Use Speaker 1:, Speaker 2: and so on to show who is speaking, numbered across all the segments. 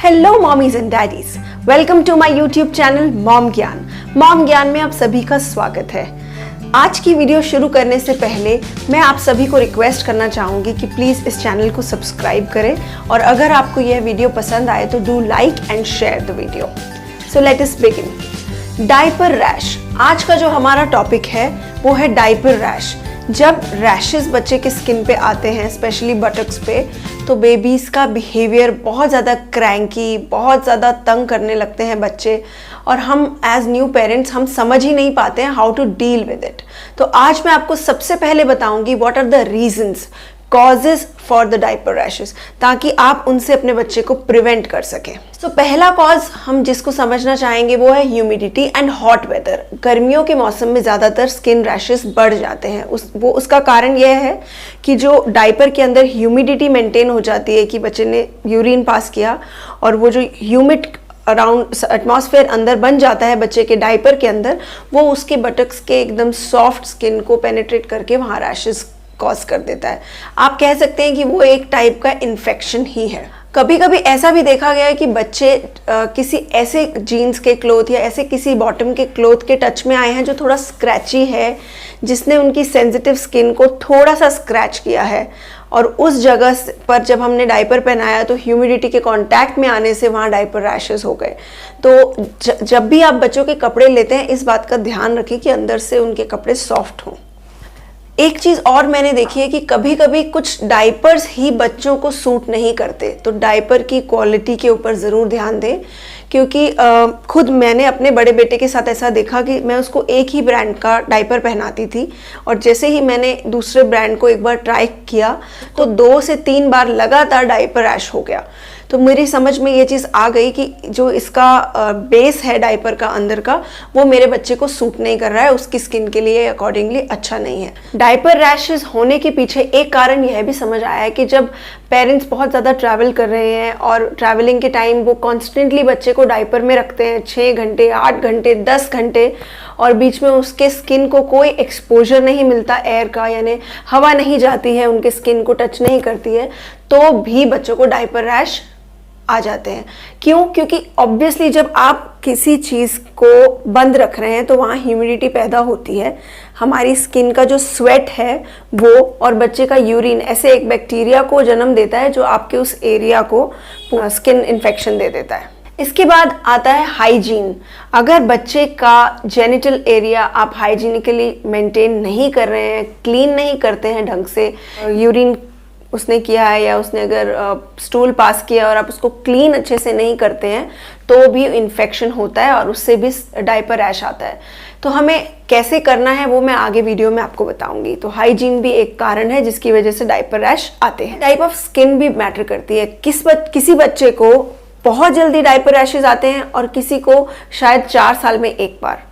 Speaker 1: Hello mommies and daddies, welcome to my YouTube channel mom Gyan. Mom Gyan में आप सभी का स्वागत है। आज की वीडियो शुरू करने से पहले मैं आप सभी को रिक्वेस्ट करना चाहूँगी कि प्लीज़ इस चैनल को सब्सक्राइब करें और अगर आपको यह वीडियो पसंद आए तो do like and share the video. So let us begin. Diaper rash, आज का जो हमारा टॉपिक है वो है डायपर रैश। जब रैशेस बच्चे के स्किन पे आते हैं, स्पेशली बटक्स पे, तो बेबीज़ का बिहेवियर बहुत ज़्यादा क्रैंकी, बहुत ज़्यादा तंग करने लगते हैं बच्चे, और हम एज न्यू पेरेंट्स हम समझ ही नहीं पाते हैं how to deal with it. तो आज मैं आपको सबसे पहले बताऊंगी what are the reasons, causes for the diaper rashes, ताकि आप उनसे अपने बच्चे को प्रिवेंट कर सकें। तो पहला कॉज हम जिसको समझना चाहेंगे वो है ह्यूमिडिटी एंड हॉट वेदर। गर्मियों के मौसम में ज़्यादातर स्किन रैशेस बढ़ जाते हैं। उसका कारण यह है कि जो डायपर के अंदर ह्यूमिडिटी मेंटेन हो जाती है कि बच्चे ने यूरिन पास किया और वो जो ह्यूमिड अराउंड एटमॉस्फेयर अंदर बन जाता है बच्चे के डायपर के अंदर, वो उसके बटक्स के एकदम सॉफ्ट स्किन को पेनिट्रेट करके वहाँ रैशेस कॉज कर देता है। आप कह सकते हैं कि वो एक टाइप का इन्फेक्शन ही है। कभी कभी ऐसा भी देखा गया है कि बच्चे किसी ऐसे जीन्स के क्लोथ या ऐसे किसी बॉटम के क्लोथ के टच में आए हैं जो थोड़ा स्क्रैची है, जिसने उनकी सेंसिटिव स्किन को थोड़ा सा स्क्रैच किया है, और उस जगह पर जब हमने डायपर पहनाया तो ह्यूमिडिटी के कांटेक्ट में आने से वहाँ डायपर रैशेस हो गए। तो जब भी आप बच्चों के कपड़े लेते हैं इस बात का ध्यान रखें कि अंदर से उनके कपड़े सॉफ्ट हों। एक चीज़ और मैंने देखी है कि कभी कभी कुछ डायपर्स ही बच्चों को सूट नहीं करते, तो डायपर की क्वालिटी के ऊपर ज़रूर ध्यान दें, क्योंकि खुद मैंने अपने बड़े बेटे के साथ ऐसा देखा कि मैं उसको एक ही ब्रांड का डायपर पहनाती थी, और जैसे ही मैंने दूसरे ब्रांड को एक बार ट्राई किया तो 2 से 3 बार लगातार डायपर रैश हो गया। तो मेरी समझ में ये चीज़ आ गई कि जो इसका बेस है डायपर का अंदर का, वो मेरे बच्चे को सूट नहीं कर रहा है, उसकी स्किन के लिए अकॉर्डिंगली अच्छा नहीं है। डायपर रैशेस होने के पीछे एक कारण यह भी समझ आया है कि जब पेरेंट्स बहुत ज़्यादा ट्रैवल कर रहे हैं और ट्रैवलिंग के टाइम वो कॉन्स्टेंटली बच्चे को डायपर में रखते हैं 6 घंटे, 8 घंटे, 10 घंटे, और बीच में उसके स्किन को कोई एक्सपोजर नहीं मिलता एयर का, यानी हवा नहीं जाती है, उनके स्किन को टच नहीं करती है, तो भी बच्चों को डायपर रैश आ जाते हैं। क्यों? क्योंकि ऑब्वियसली जब आप किसी चीज़ को बंद रख रहे हैं तो वहाँ ह्यूमिडिटी पैदा होती है, हमारी स्किन का जो स्वेट है वो और बच्चे का यूरिन ऐसे एक बैक्टीरिया को जन्म देता है जो आपके उस एरिया को स्किन इन्फेक्शन दे देता है। इसके बाद आता है हाइजीन। अगर बच्चे का जेनिटल एरिया आप हाइजीनिकली मेंटेन नहीं कर रहे हैं, क्लीन नहीं करते हैं ढंग से, यूरिन उसने किया है या उसने अगर स्टूल पास किया और आप उसको क्लीन अच्छे से नहीं करते हैं, तो भी इन्फेक्शन होता है और उससे भी डायपर रैश आता है। तो हमें कैसे करना है वो मैं आगे वीडियो में आपको बताऊंगी। तो हाइजीन भी एक कारण है जिसकी वजह से डायपर रैश आते हैं। टाइप ऑफ स्किन भी मैटर करती है। किसी बच्चे को बहुत जल्दी डायपर रैशेज आते हैं और किसी को शायद 4 साल में एक बार।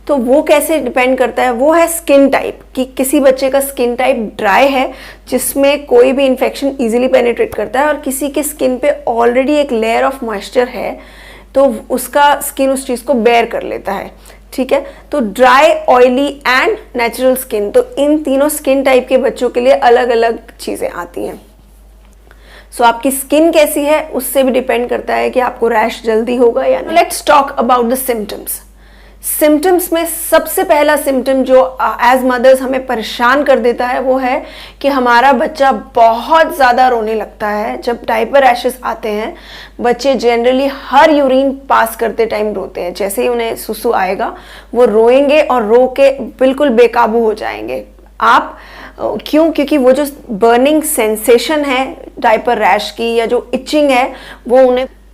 Speaker 1: तो वो कैसे डिपेंड करता है, वो है स्किन टाइप, कि किसी बच्चे का स्किन टाइप ड्राई है जिसमें कोई भी इन्फेक्शन इजीली पेनिट्रेट करता है, और किसी के स्किन पे ऑलरेडी एक लेयर ऑफ मॉइस्चर है तो उसका स्किन उस चीज़ को बेयर कर लेता है। ठीक है, तो dry, oily and natural skin, तो इन तीनों स्किन टाइप के बच्चों के लिए अलग अलग चीज़ें आती हैं। सो आपकी स्किन कैसी है उससे भी डिपेंड करता है कि आपको रैश जल्दी होगा या नहीं। Let's talk about the symptoms. Symptoms में सबसे पहला सिम्टम जो एज मदर्स हमें परेशान कर देता है वो है कि हमारा बच्चा बहुत ज़्यादा रोने लगता है। जब डायपर रैशेस आते हैं, बच्चे जनरली हर यूरिन पास करते टाइम रोते हैं। जैसे ही उन्हें सुसु आएगा वो रोएंगे और रो के बिल्कुल बेकाबू हो जाएंगे। आप क्यों? क्योंकि वो जो बर्निंग सेंसेशन है डायपर रैश की या जो इचिंग है वो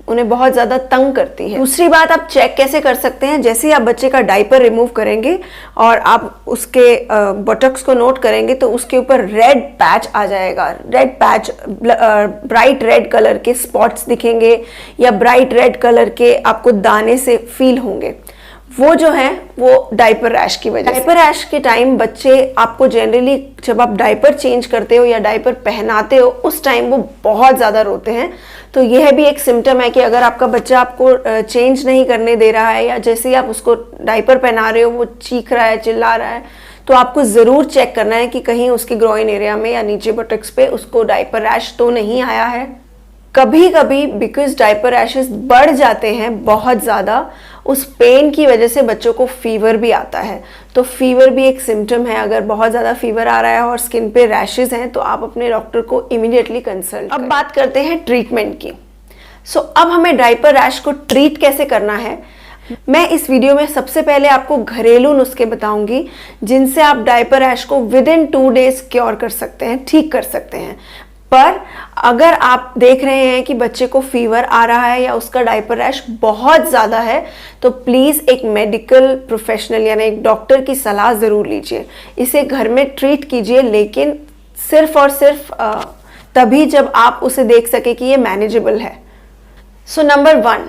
Speaker 1: उन्हें बहुत ज़्यादा तंग करती है। दूसरी बात, आप चेक कैसे कर सकते हैं, जैसे ही आप बच्चे का डायपर रिमूव करेंगे और आप उसके बटक्स को नोट करेंगे तो उसके ऊपर रेड पैच आ जाएगा। Red patch, bright red colour के स्पॉट्स दिखेंगे या ब्राइट रेड कलर के आपको दाने से फील होंगे। वो जो है वो डायपर रैश की वजह। डायपर रैश के टाइम बच्चे आपको जनरली जब आप डायपर चेंज करते हो या डायपर पहनाते हो उस टाइम वो बहुत ज़्यादा रोते हैं। तो यह भी एक सिम्टम है कि अगर आपका बच्चा आपको चेंज नहीं करने दे रहा है या जैसे ही आप उसको डायपर पहना रहे हो वो चीख रहा है, चिल्ला रहा है, तो आपको ज़रूर चेक करना है कि कहीं उसके ग्रोइन एरिया में या नीचे बटक्स पे उसको डायपर रैश तो नहीं आया है। कभी कभी बिकॉज डायपर रैशेस बढ़ जाते हैं बहुत ज़्यादा, उस पेन की वजह से बच्चों को फीवर भी आता है। तो फीवर भी एक सिम्टम है। अगर बहुत ज़्यादा फीवर आ रहा है और स्किन पे रैशेस हैं तो आप अपने डॉक्टर को इमीडिएटली कंसल्ट करें। अब बात करते हैं ट्रीटमेंट की। अब हमें डायपर रैश को ट्रीट कैसे करना है। मैं इस वीडियो में सबसे पहले आपको घरेलू नुस्खे बताऊंगी जिनसे आप डायपर रैश को विद इन 2 डेज क्योर कर सकते हैं, ठीक कर सकते हैं। पर अगर आप देख रहे हैं कि बच्चे को फीवर आ रहा है या उसका डायपर रैश बहुत ज़्यादा है तो प्लीज़ एक मेडिकल प्रोफेशनल यानी एक डॉक्टर की सलाह ज़रूर लीजिए। इसे घर में ट्रीट कीजिए, लेकिन सिर्फ और सिर्फ तभी जब आप उसे देख सके कि ये मैनेजेबल है। So number 1,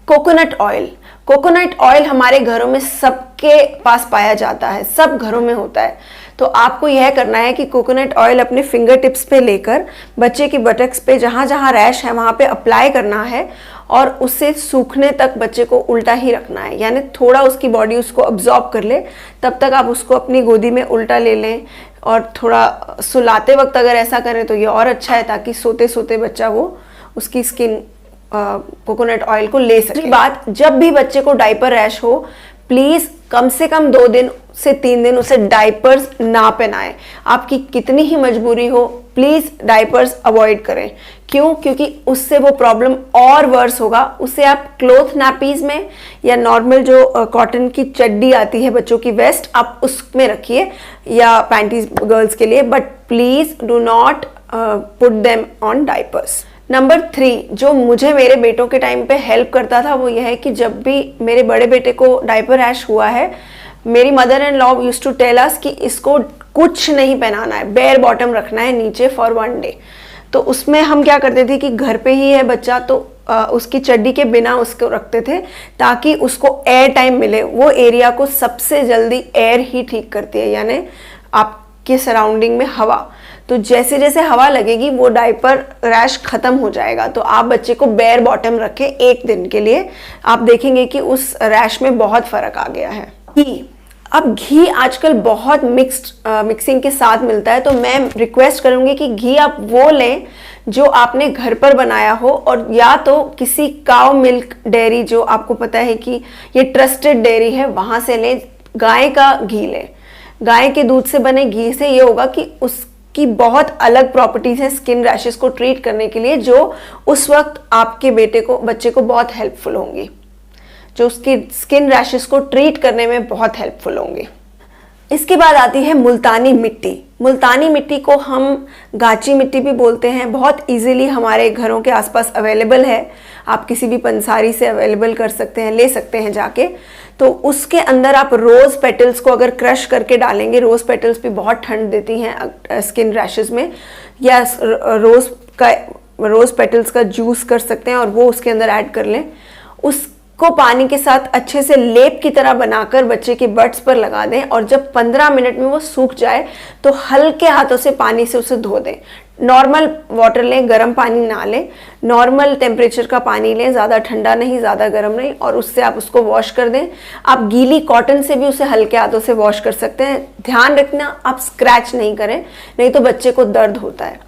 Speaker 1: coconut oil. Coconut oil हमारे घरों में सबके पास पाया जाता है, सब घरों में होता है। तो आपको यह करना है कि कोकोनट ऑयल अपने फिंगर टिप्स पे लेकर बच्चे की बटक्स पे जहाँ जहाँ रैश है वहाँ पे अप्लाई करना है और उससे सूखने तक बच्चे को उल्टा ही रखना है, यानी थोड़ा उसकी बॉडी उसको अब्जॉर्ब कर ले, तब तक आप उसको अपनी गोदी में उल्टा ले लें। और थोड़ा सुलाते वक्त अगर ऐसा करें तो ये और अच्छा है, ताकि सोते सोते बच्चा वो उसकी स्किन कोकोनट ऑयल को ले सके। बात, जब भी बच्चे को डायपर रैश हो प्लीज कम से कम 2 दिन से 3 दिन उसे डायपर्स ना पहनाएं। आपकी कितनी ही मजबूरी हो, प्लीज डायपर्स अवॉइड करें। क्यों? क्योंकि उससे वो प्रॉब्लम और वर्स होगा। उसे आप क्लोथ नैपीज में या नॉर्मल जो कॉटन की चड्डी आती है बच्चों की, वेस्ट, आप उसमें रखिए या पैंटीज गर्ल्स के लिए, but please do not put them on diapers. Number 3 जो मुझे मेरे बेटों के टाइम पे हेल्प करता था वो यह है कि जब भी मेरे बड़े बेटे को डायपर रैश हुआ है, मेरी mother and law used to tell us कि इसको कुछ नहीं पहनाना है, बेयर बॉटम रखना है नीचे फॉर 1 डे। तो उसमें हम क्या करते थे कि घर पे ही है बच्चा तो उसकी चड्डी के बिना उसको रखते थे ताकि उसको एयर टाइम मिले। वो एरिया को सबसे जल्दी एयर ही ठीक करती है, यानी आपके सराउंडिंग में हवा। तो जैसे जैसे हवा लगेगी वो डायपर रैश खत्म हो जाएगा। तो आप बच्चे को बेयर बॉटम रखें 1 दिन के लिए, आप देखेंगे कि उस रैश में बहुत फर्क आ गया है। घी, अब घी आजकल बहुत मिक्सिंग के साथ मिलता है, तो मैं रिक्वेस्ट करूंगी कि घी आप वो लें जो आपने घर पर बनाया हो, और या तो किसी काउ मिल्क डेयरी जो आपको पता है कि ये ट्रस्टेड डेयरी है वहां से लें। गाय का घी लें। गाय के दूध से बने घी से ये होगा कि उसकी बहुत अलग प्रॉपर्टीज हैं स्किन रैशेस को ट्रीट करने के लिए, जो उस वक्त आपके बच्चे को बहुत हेल्पफुल होंगी, जो उसकी स्किन रैशेस को ट्रीट करने में बहुत हेल्पफुल होंगी। इसके बाद आती है मुल्तानी मिट्टी। मुल्तानी मिट्टी को हम गाची मिट्टी भी बोलते हैं। बहुत इजीली हमारे घरों के आसपास अवेलेबल है, आप किसी भी पंसारी से अवेलेबल कर सकते हैं, ले सकते हैं जाके। तो उसके अंदर आप रोज़ पेटल्स को अगर क्रश करके डालेंगे, रोज़ पेटल्स भी बहुत ठंड देती हैं स्किन रैशेस में, या रोज़ पेटल्स का जूस कर सकते हैं और वो उसके अंदर ऐड कर लें। उसको पानी के साथ अच्छे से लेप की तरह बनाकर बच्चे के बट्स पर लगा दें, और जब 15 मिनट में वो सूख जाए तो हल्के हाथों से पानी से उसे धो दें। नॉर्मल वाटर लें, गर्म पानी ना लें, नॉर्मल टेम्परेचर का पानी लें, ज़्यादा ठंडा नहीं ज़्यादा गर्म नहीं, और उससे आप उसको वॉश कर दें। आप गीली कॉटन से भी उसे हल्के हाथों से वॉश कर सकते हैं। ध्यान रखना आप स्क्रैच नहीं करें, नहीं तो बच्चे को दर्द होता है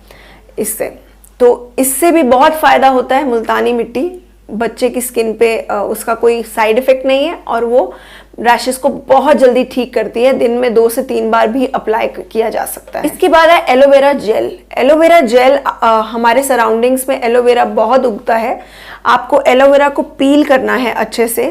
Speaker 1: इससे। तो इससे भी बहुत फ़ायदा होता है। मुल्तानी मिट्टी बच्चे की स्किन पे उसका कोई साइड इफ़ेक्ट नहीं है और वो रैशेस को बहुत जल्दी ठीक करती है। दिन में 2 से 3 बार भी अप्लाई किया जा सकता है। इसके बाद है एलोवेरा जेल। एलोवेरा जेल, हमारे सराउंडिंग्स में एलोवेरा बहुत उगता है। आपको एलोवेरा को पील करना है, अच्छे से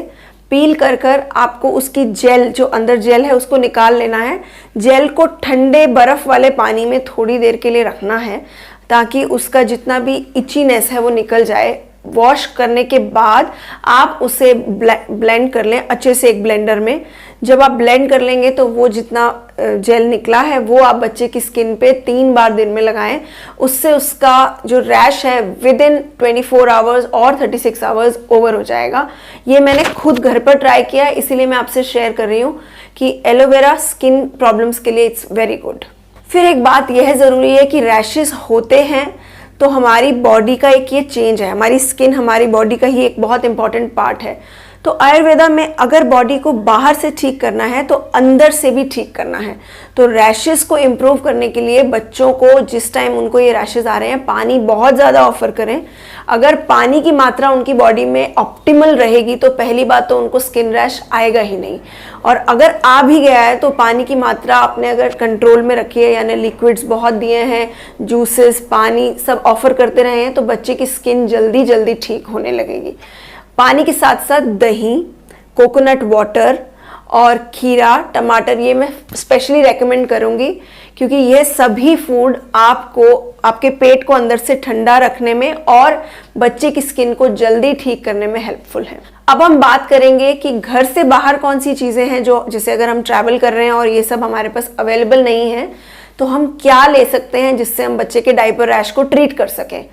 Speaker 1: पील कर आपको उसकी जेल, जो अंदर जेल है उसको निकाल लेना है। जेल को ठंडे बर्फ़ वाले पानी में थोड़ी देर के लिए रखना है ताकि उसका जितना भी इचीनेस है वो निकल जाए। वॉश करने के बाद आप उसे ब्लेंड कर लें अच्छे से एक ब्लेंडर में। जब आप ब्लेंड कर लेंगे तो वो जितना जेल निकला है वो आप बच्चे की स्किन पे 3 बार दिन में लगाएं। उससे उसका जो रैश है विद इन 24 आवर्स और 36 आवर्स ओवर हो जाएगा। ये मैंने खुद घर पर ट्राई किया है, इसीलिए मैं आपसे शेयर कर रही हूँ कि एलोवेरा स्किन प्रॉब्लम्स के लिए इट्स वेरी गुड। फिर एक बात यह ज़रूरी है कि रैशेस होते हैं तो हमारी बॉडी का एक ये चेंज है, हमारी स्किन हमारी बॉडी का ही एक बहुत इंपॉर्टेंट पार्ट है। तो आयुर्वेदा में अगर बॉडी को बाहर से ठीक करना है तो अंदर से भी ठीक करना है। तो रैशेस को इम्प्रूव करने के लिए बच्चों को जिस टाइम उनको ये रैशेस आ रहे हैं, पानी बहुत ज़्यादा ऑफर करें। अगर पानी की मात्रा उनकी बॉडी में ऑप्टिमल रहेगी तो पहली बात तो उनको स्किन रैश आएगा ही नहीं, और अगर आ भी गया है तो पानी की मात्रा आपने अगर कंट्रोल में रखी है, यानी लिक्विड्स बहुत दिए हैं, जूसेस, पानी सब ऑफर करते रहे हैं, तो बच्चे की स्किन जल्दी जल्दी ठीक होने लगेगी। पानी के साथ साथ दही, कोकोनट वाटर और खीरा, टमाटर, ये मैं स्पेशली रेकमेंड करूँगी क्योंकि ये सभी फूड आपको आपके पेट को अंदर से ठंडा रखने में और बच्चे की स्किन को जल्दी ठीक करने में हेल्पफुल है। अब हम बात करेंगे कि घर से बाहर कौन सी चीज़ें हैं जो, जैसे अगर हम ट्रैवल कर रहे हैं और ये सब हमारे पास अवेलेबल नहीं है, तो हम क्या ले सकते हैं जिससे हम बच्चे के डायपर रैश को ट्रीट कर सकें।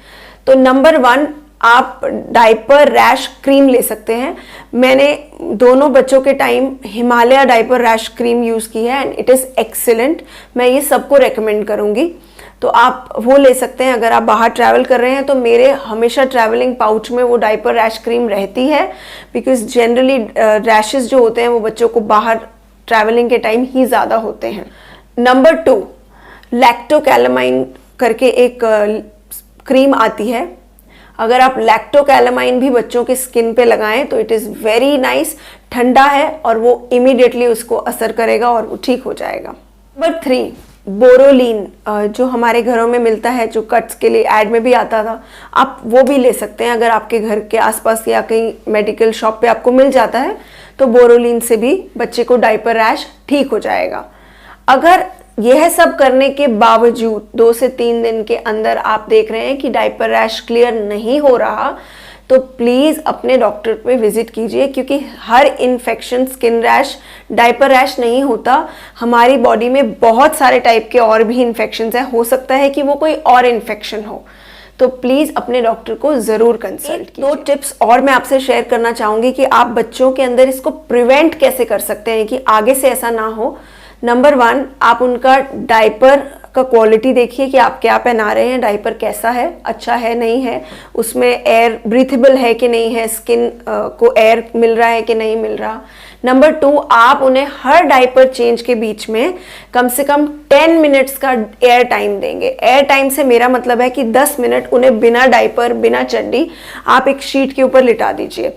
Speaker 1: तो नंबर 1, आप डायपर रैश क्रीम ले सकते हैं। मैंने दोनों बच्चों के time Himalaya diaper rash cream use की है एंड इट इज़ एक्सीलेंट। मैं ये सबको रेकमेंड करूँगी, तो आप वो ले सकते हैं अगर आप बाहर ट्रैवल कर रहे हैं। तो मेरे हमेशा ट्रैवलिंग पाउच में वो डायपर रैश क्रीम रहती है, बिकॉज जनरली रैशेस जो होते हैं वो बच्चों को बाहर ट्रैवलिंग के टाइम ही ज़्यादा होते हैं। नंबर 2, लैक्टोकैलामाइन करके एक क्रीम आती है। अगर आप लैक्टोकैलामाइन भी बच्चों की स्किन पे लगाएं तो इट इज़ वेरी नाइस, ठंडा है और वो इमीडिएटली उसको असर करेगा और वो ठीक हो जाएगा। नंबर 3, बोरोलीन, जो हमारे घरों में मिलता है, जो कट्स के लिए ऐड में भी आता था, आप वो भी ले सकते हैं। अगर आपके घर के आसपास या कहीं मेडिकल शॉप पे आपको मिल जाता है तो बोरोलीन से भी बच्चे को डायपर रैश ठीक हो जाएगा। अगर यह सब करने के बावजूद 2 से 3 दिन के अंदर आप देख रहे हैं कि डायपर रैश क्लियर नहीं हो रहा, तो प्लीज़ अपने डॉक्टर पे विजिट कीजिए, क्योंकि हर infection, skin rash, diaper rash नहीं होता। हमारी बॉडी में बहुत सारे टाइप के और भी इन्फेक्शंस हैं, हो सकता है कि वो कोई और इन्फेक्शन हो। तो प्लीज़ अपने डॉक्टर को ज़रूर कंसल्ट कीजिए। 2 टिप्स और मैं आपसे शेयर करना चाहूँगी कि आप बच्चों के अंदर इसको प्रिवेंट कैसे कर सकते हैं कि आगे से ऐसा ना हो। नंबर 1, आप उनका डायपर का क्वालिटी देखिए कि आप क्या पहना रहे हैं, डायपर कैसा है, अच्छा है नहीं है, उसमें एयर ब्रीथेबल है कि नहीं है, स्किन को एयर मिल रहा है कि नहीं मिल रहा। नंबर 2, आप उन्हें हर डायपर चेंज के बीच में कम से कम 10 मिनट्स का एयर टाइम देंगे। एयर टाइम से मेरा मतलब है कि 10 मिनट उन्हें बिना डायपर, बिना चड्डी आप एक शीट के ऊपर लिटा दीजिए,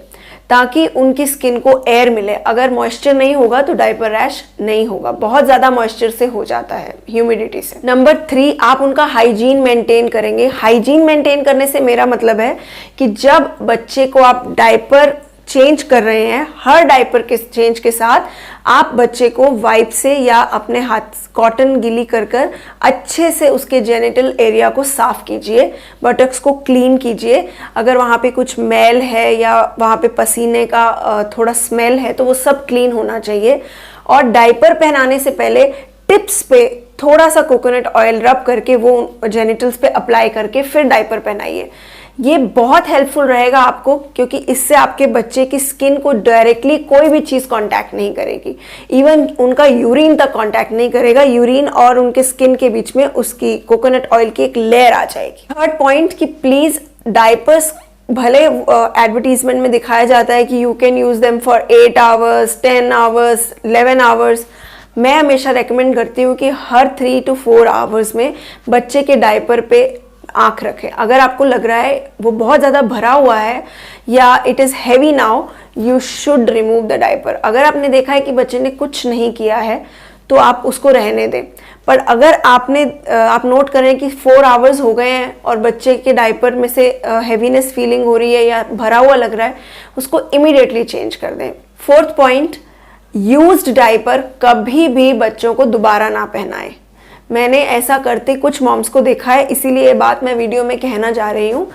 Speaker 1: ताकि उनकी स्किन को एयर मिले। अगर मॉइस्चर नहीं होगा तो डायपर रैश नहीं होगा, बहुत ज़्यादा मॉइस्चर से हो जाता है, ह्यूमिडिटी से। नंबर 3, आप उनका हाइजीन मेंटेन करेंगे। हाइजीन मेंटेन करने से मेरा मतलब है कि जब बच्चे को आप डायपर चेंज कर रहे हैं, हर डायपर के चेंज के साथ आप बच्चे को वाइप से या अपने हाथ कॉटन गीली कर कर अच्छे से उसके जेनिटल एरिया को साफ कीजिए, बटक्स को क्लीन कीजिए। अगर वहाँ पे कुछ मैल है या वहाँ पे पसीने का थोड़ा स्मेल है तो वो सब क्लीन होना चाहिए। और डायपर पहनाने से पहले टिप्स पे थोड़ा सा कोकोनट ऑयल रब करके वो जेनिटल्स पे अप्लाई करके फिर डायपर पहनाइए। ये बहुत हेल्पफुल रहेगा आपको, क्योंकि इससे आपके बच्चे की स्किन को डायरेक्टली कोई भी चीज़ कांटेक्ट नहीं करेगी, इवन उनका यूरिन तक कांटेक्ट नहीं करेगा। यूरिन और उनके स्किन के बीच में उसकी कोकोनट ऑयल की एक लेयर आ जाएगी। थर्ड पॉइंट कि प्लीज़ डायपर्स, भले एडवर्टीजमेंट में दिखाया जाता है कि you can use them for 8 hours, 10 hours, 11 hours, मैं हमेशा रेकमेंड करती हूँ कि हर 3 to 4 आवर्स में बच्चे के डायपर पे आँख रखें। अगर आपको लग रहा है वो बहुत ज़्यादा भरा हुआ है या it is heavy now, you should remove the diaper. अगर आपने देखा है कि बच्चे ने कुछ नहीं किया है तो आप उसको रहने दें। पर अगर आप नोट करें कि 4 आवर्स हो गए हैं और बच्चे के डायपर में से हैवीनेस फीलिंग हो रही है या भरा हुआ लग रहा है, उसको इमीडिएटली चेंज कर दें। 4th पॉइंट, यूज्ड डायपर कभी भी बच्चों को दोबारा ना पहनाएं। मैंने ऐसा करते कुछ मॉम्स को देखा है, इसीलिए ये बात मैं वीडियो में कहना जा रही हूँ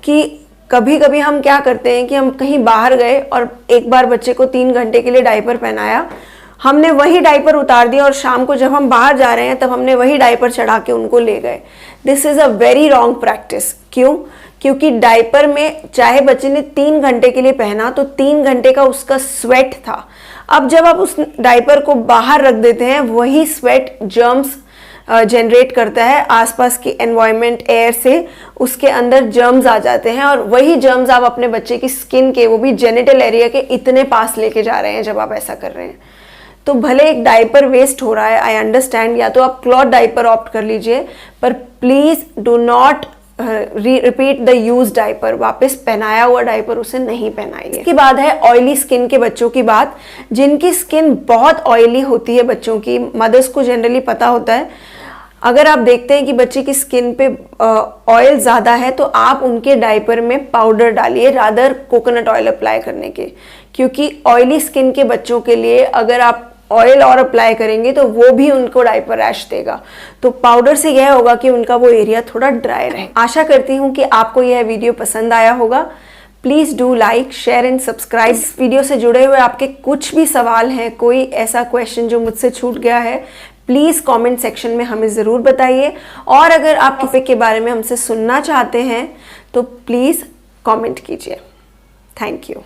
Speaker 1: कि कभी कभी हम क्या करते हैं कि हम कहीं बाहर गए और एक बार बच्चे को 3 घंटे के लिए डायपर पहनाया, हमने वही डायपर उतार दिया और शाम को जब हम बाहर जा रहे हैं तब हमने वही डायपर चढ़ा के उनको ले गए। This is a very wrong practice. क्यों? क्योंकि डायपर में चाहे बच्चे ने 3 घंटे के लिए पहना तो 3 घंटे का उसका स्वेट था। अब जब आप उस डायपर को बाहर रख देते हैं, वही स्वेट जर्म्स जनरेट करता है आसपास की एनवायरनमेंट, एयर से, उसके अंदर जर्म्स आ जाते हैं और वही जर्म्स आप अपने बच्चे की स्किन के, वो भी जेनिटल एरिया के इतने पास लेके जा रहे हैं जब आप ऐसा कर रहे हैं। तो भले एक डायपर वेस्ट हो रहा है, आई अंडरस्टैंड, या तो आप क्लॉथ डायपर ऑप्ट कर लीजिए, पर please do not repeat the use diaper. वापस पहनाया हुआ डायपर उसे नहीं पहनाइए। इसके बाद है ऑयली स्किन के बच्चों की बात। जिनकी स्किन बहुत ऑयली होती है बच्चों की, मदर्स को जनरली पता होता है, अगर आप देखते हैं कि बच्चे की स्किन पे ऑयल ज़्यादा है तो आप उनके डायपर में पाउडर डालिए रादर कोकोनट ऑयल अप्लाई करने के, क्योंकि ऑयली स्किन के बच्चों के लिए अगर आप ऑयल और अप्लाई करेंगे तो वो भी उनको डायपर रैश देगा। तो पाउडर से यह होगा कि उनका वो एरिया थोड़ा ड्राई रहे। आशा करती हूँ कि आपको यह वीडियो पसंद आया होगा। Please do like, share and subscribe. इस वीडियो से जुड़े हुए आपके कुछ भी सवाल हैं, कोई ऐसा क्वेश्चन जो मुझसे छूट गया है, प्लीज़ कमेंट सेक्शन में हमें ज़रूर बताइए। और अगर आप टॉपिक के बारे में हमसे सुनना चाहते हैं तो प्लीज़ कमेंट कीजिए। Thank you.